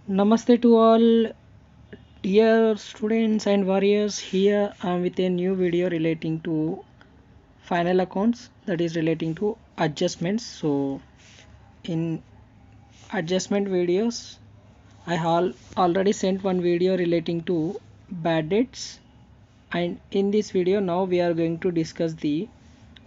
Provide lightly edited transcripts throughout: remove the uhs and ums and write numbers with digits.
Namaste to all dear students and warriors. Here I am with a new video relating to final accounts, that is relating to adjustments. So in adjustment videos I already sent one video relating to bad debts, and in this video now we are going to discuss the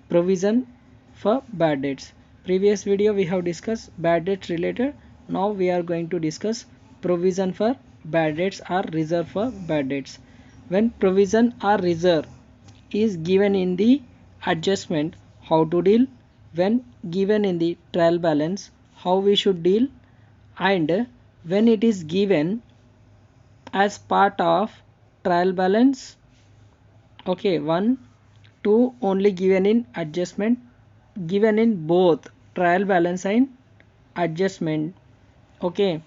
provision for bad debts. Previous video we have discussed bad debts related. Now we are going to discuss provision for bad debts or reserve for bad debts. When provision or reserve is given in the adjustment, how to deal? When given in the trial balance, how we should deal? And when it is given as part of trial balance, okay, 1 2 only given in adjustment, given in both trial balance and adjustment, okay.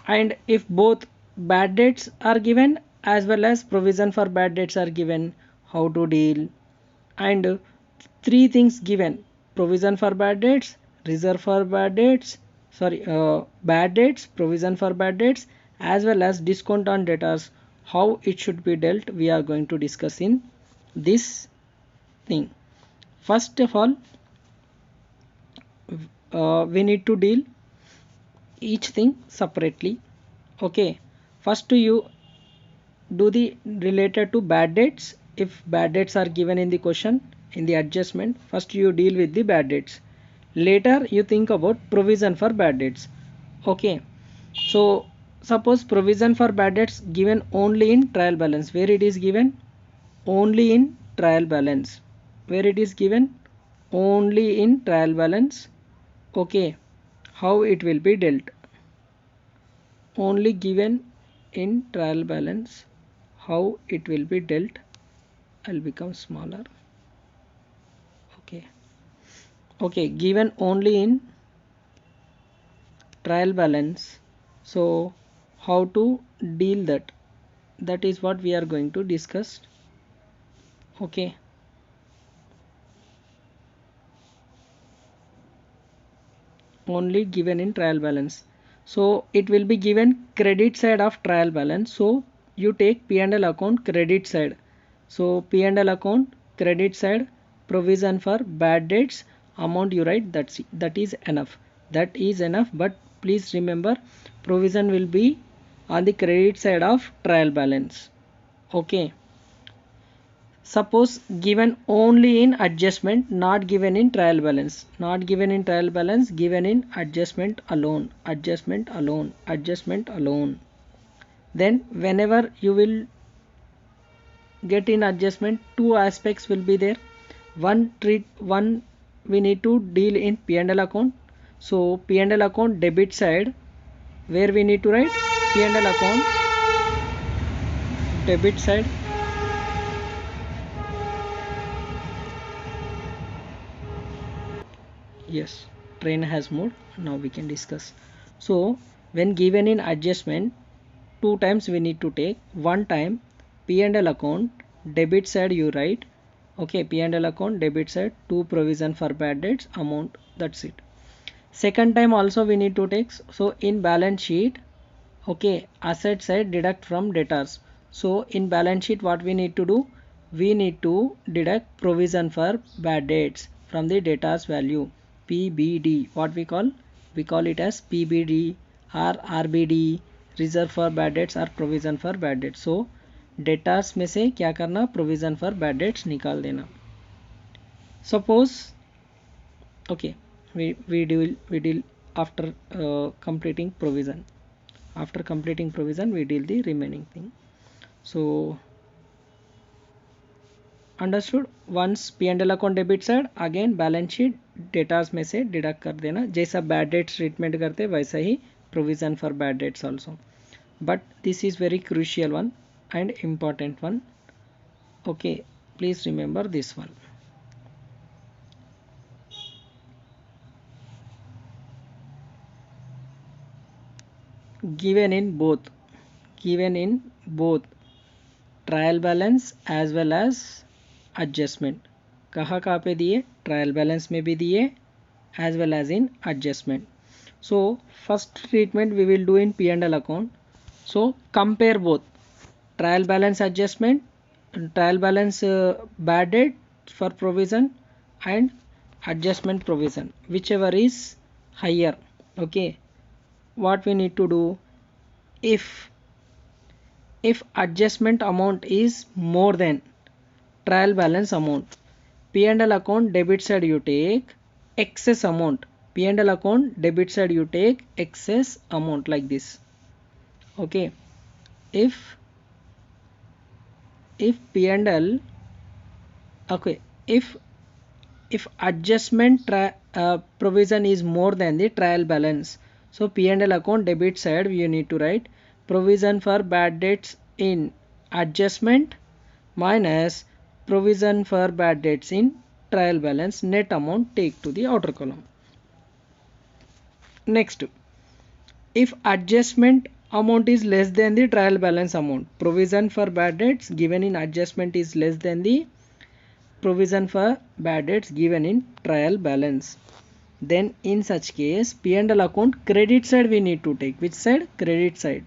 And if both bad debts are given as well as provision for bad debts are given, how to deal? And three things given: provision for bad debts, reserve for bad debts, bad debts, provision for bad debts, as well as discount on debtors, how it should be dealt, we are going to discuss in this thing. First of all, we need to deal each thing separately, okay. First you do the related to bad debts. If bad debts are given in the question in the adjustment, first you deal with the bad debts, later you think about provision for bad debts, okay. So suppose provision for bad debts given only in trial balance, where it is given only in trial balance, where it is given only in trial balance, okay. How it will be dealt? Only given in trial balance, how it will be dealt? I'll become smaller, okay. Okay, given only in trial balance, so how to deal that, that is what we are going to discuss, okay. Only given in trial balance, so it will be given credit side of trial balance, so you take P&L account credit side, so P&L account credit side, provision for bad debts amount you write, that is enough, that is enough. But please remember, provision will be on the credit side of trial balance, okay. Suppose given only in adjustment, not given in trial balance, not given in trial balance, given in adjustment alone, adjustment alone, adjustment alone. Then whenever you will get in adjustment, two aspects will be there. One we need to deal in P&L account. So P&L account debit side, where we need to write P&L account debit side. Yes, train has moved. Now we can discuss. So when given in adjustment, two times we need to take. One time P&L account debit side you write, okay, P&L account debit side to provision for bad debts amount, that's it. Second time also we need to take, so in balance sheet, okay, asset side deduct from debtors. So in balance sheet what we need to do, we need to deduct provision for bad debts from the debtors value, PBD, what we call it as PBD or RBD, reserve for bad debts or provision for bad debts. So debtors में से क्या करना, provision for bad debts निकाल देना. Suppose, okay, we deal after completing provision, after completing provision we deal the remaining thing. So understood. Once P&L account debit side, again balance sheet datas में से deduct कर देना, जैसा bad debts treatment करते वैसा ही provision for bad debts also. But this is very crucial one and important one, okay. Please remember this one. Given in both, given in both trial balance as well as adjustment, कहाँ कहाँ पे दिए, trial balance में भी दिए as well as in adjustment. So first treatment we will do in P&L account. So compare both trial balance adjustment, trial balance bad debt for provision and adjustment provision, whichever is higher. Okay, what we need to do, if adjustment amount is more than trial balance amount, P&L account debit side you take excess amount, P&L account debit side you take excess amount like this. Okay, if P&L, okay, if adjustment provision is more than the trial balance, so P&L account debit side you need to write provision for bad debts in adjustment minus provision for bad debts in trial balance, net amount take to the outer column. Next, if adjustment amount is less than the trial balance amount, provision for bad debts given in adjustment is less than the provision for bad debts given in trial balance, then in such case P&L account credit side we need to take. Which side? Credit side.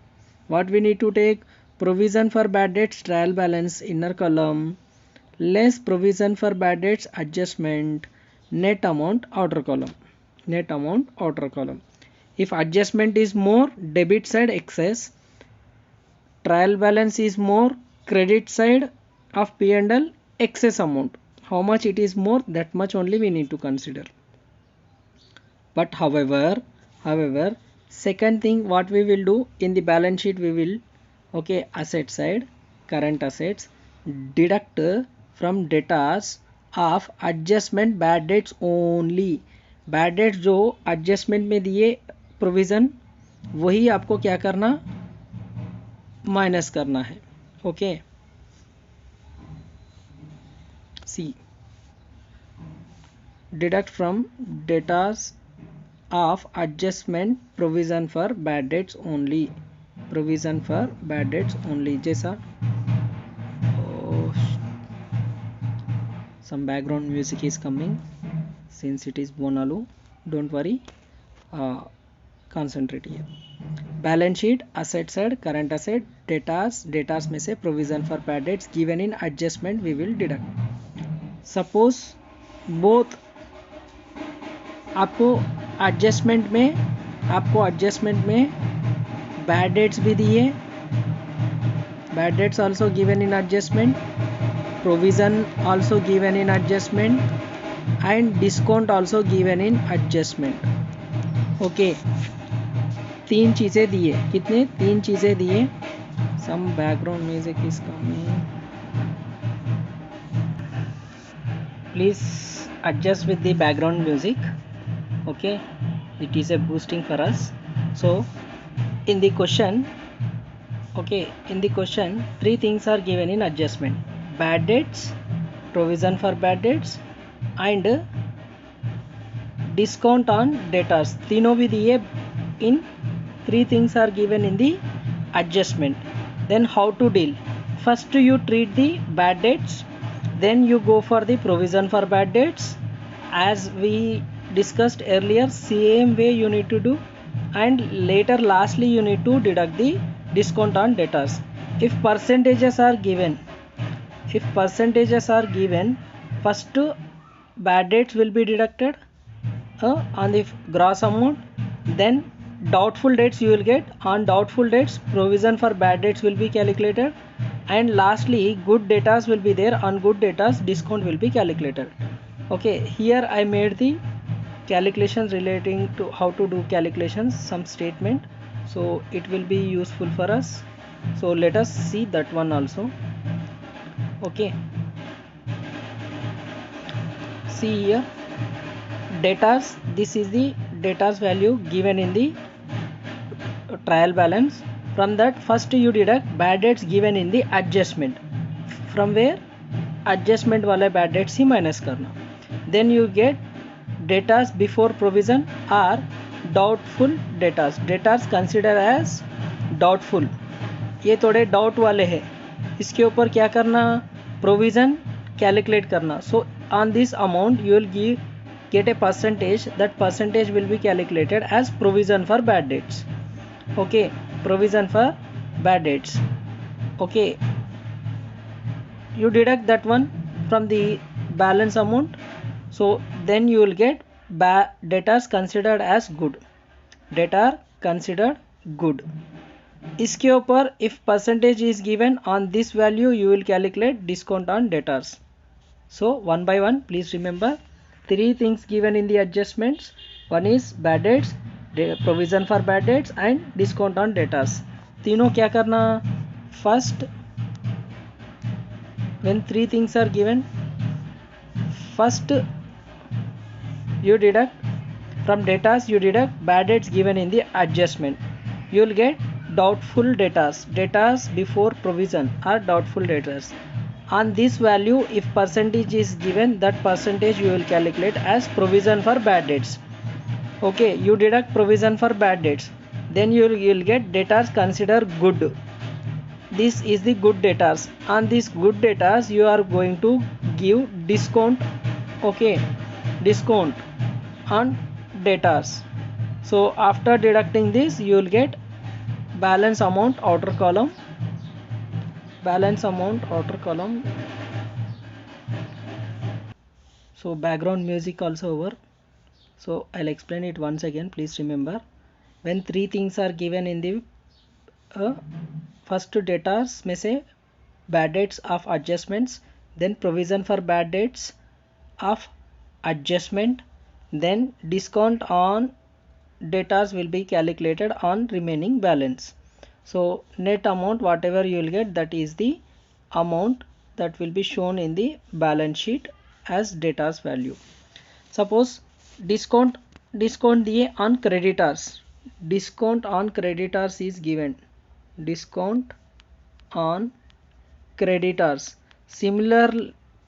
What we need to take? Provision for bad debts trial balance inner column less provision for bad debts adjustment net amount outer column. Net amount outer column. If adjustment is more, debit side excess, trial balance is more, credit side of P&L excess amount. How much it is more, that much only we need to consider. But however, second thing what we will do in the balance sheet, we will, okay, asset side, current assets, deduct from debtors of adjustment bad debts only. Bad debts जो adjustment में दिए provision वही आपको क्या करना, minus करना है. Okay, see deduct from debtors of adjustment provision for bad debts only, provision for bad debts only. जैसा some background music is coming since it is Bonalu, don't worry, concentrate here. Balance sheet, asset side, current asset, debtors में से provision for bad debts given in adjustment we will deduct. Suppose both आपको adjustment में bad debts भी दिए, bad debts also given in adjustment, provision also given in adjustment and discount also given in adjustment. Okay, तीन चीज़ें दिए. कितने? तीन चीज़ें दिए. some background music is coming, please adjust with the background music. Okay, it is a boosting for us. So in the question, okay, in the question three things are given in adjustment: bad debts, provision for bad debts and discount on debtors. तीनों भी दिए. in three things are given in the adjustment. Then how to deal? First you treat the bad debts, then you go for the provision for bad debts as we discussed earlier, same way you need to do, and later lastly you need to deduct the discount on debtors. If percentages are given, first bad debts will be deducted on the gross amount, then doubtful debts you will get. On doubtful debts provision for bad debts will be calculated, and lastly good debtors will be there. On good debtors discount will be calculated. Okay, here I made the calculations relating to how to do calculations, some statement, so it will be useful for us. So let us see that one also. Okay, see here debtors, this is the debtors value given in the trial balance. From that first you deduct bad debts given in the adjustment, from where adjustment वाले bad debts ही minus करना. Then you get debtors before provision are doubtful debtors. Debtors consider as doubtful, ये थोड़े doubt वाले हैं, इसके ऊपर क्या करना, provision calculate करना. So on this amount you will get a percentage, that percentage will be calculated as provision for bad debts. Okay, provision for bad debts. Okay, you deduct that one from the balance amount, so then you will get debtors considered as good. Debtor considered good. इसके ऊपर if percentage is given on this value you will calculate discount on debtors. So one by one please remember three things given in the adjustments. One is bad debts, provision for bad debts and discount on debtors. तीनों क्या करना? First, when three things are given, first you deduct from debtors, you deduct bad debts given in the adjustment. You will get doubtful debtors. Debtors before provision are doubtful debtors. On this value if percentage is given, that percentage you will calculate as provision for bad debts. Okay, you deduct provision for bad debts, then you will get debtors considered good. This is the good debtors. On this good debtors you are going to give discount. Okay, discount on debtors. So after deducting this you will get balance amount outer column, balance amount outer column. So background music also over, so I'll explain it once again. Please remember, when three things are given in the first debtors may say bad debts of adjustments, then provision for bad debts of adjustment, then discount on debtors will be calculated on remaining balance. So net amount whatever you will get, that is the amount that will be shown in the balance sheet as debtors value. Suppose discount दिए on creditors, discount on creditors is given, discount on creditors. Similar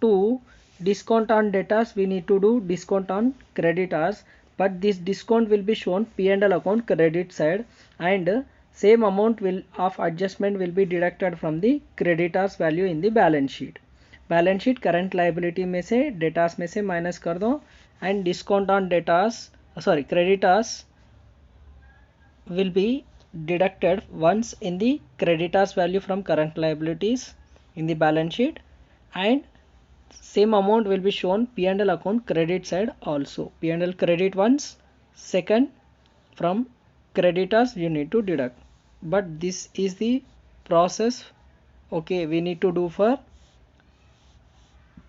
to discount on debtors we need to do discount on creditors, but this discount will be shown P&L account credit side and same amount will of adjustment will be deducted from the creditors value in the balance sheet. Balance sheet current liability में से datas में से minus कर दो and discount on datas sorry creditors will be deducted once in the creditors value from current liabilities in the balance sheet, and same amount will be shown P&L account credit side also. P&L credit once, second from creditors you need to deduct. But this is the process, okay, we need to do for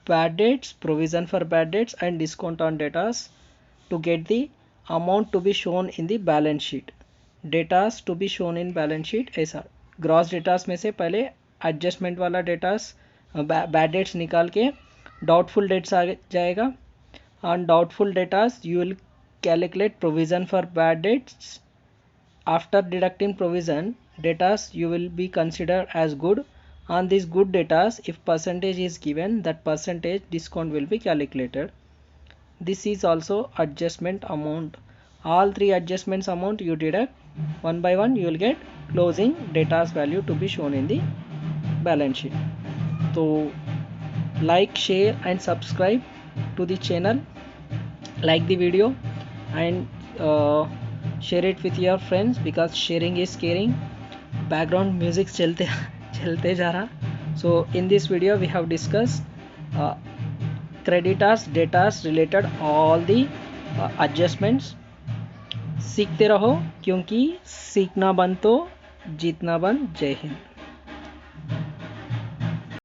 bad debts, provision for bad debts and discount on debtors to get the amount to be shown in the balance sheet. Debtors to be shown in balance sheet ऐसा, gross debtors में से पहले adjustment वाला datas bad debts निकाल के doubtful debts आ जाएगा. On doubtful datas you will calculate provision for bad dates. After deducting provision datas you will be considered as good. On this good datas if percentage is given, that percentage discount will be calculated. This is also adjustment amount. All three adjustments amount you deduct one by one, you will get closing data's value to be shown in the balance sheet. So like, share and subscribe to the channel, like the video and share it with your friends because sharing is caring. Background music चलते जा रहा. So in this video we have discussed creditors, debtors related all the adjustments. सीखते रहो क्योंकि सीखना बंद तो जीतना बंद. जय हिंद.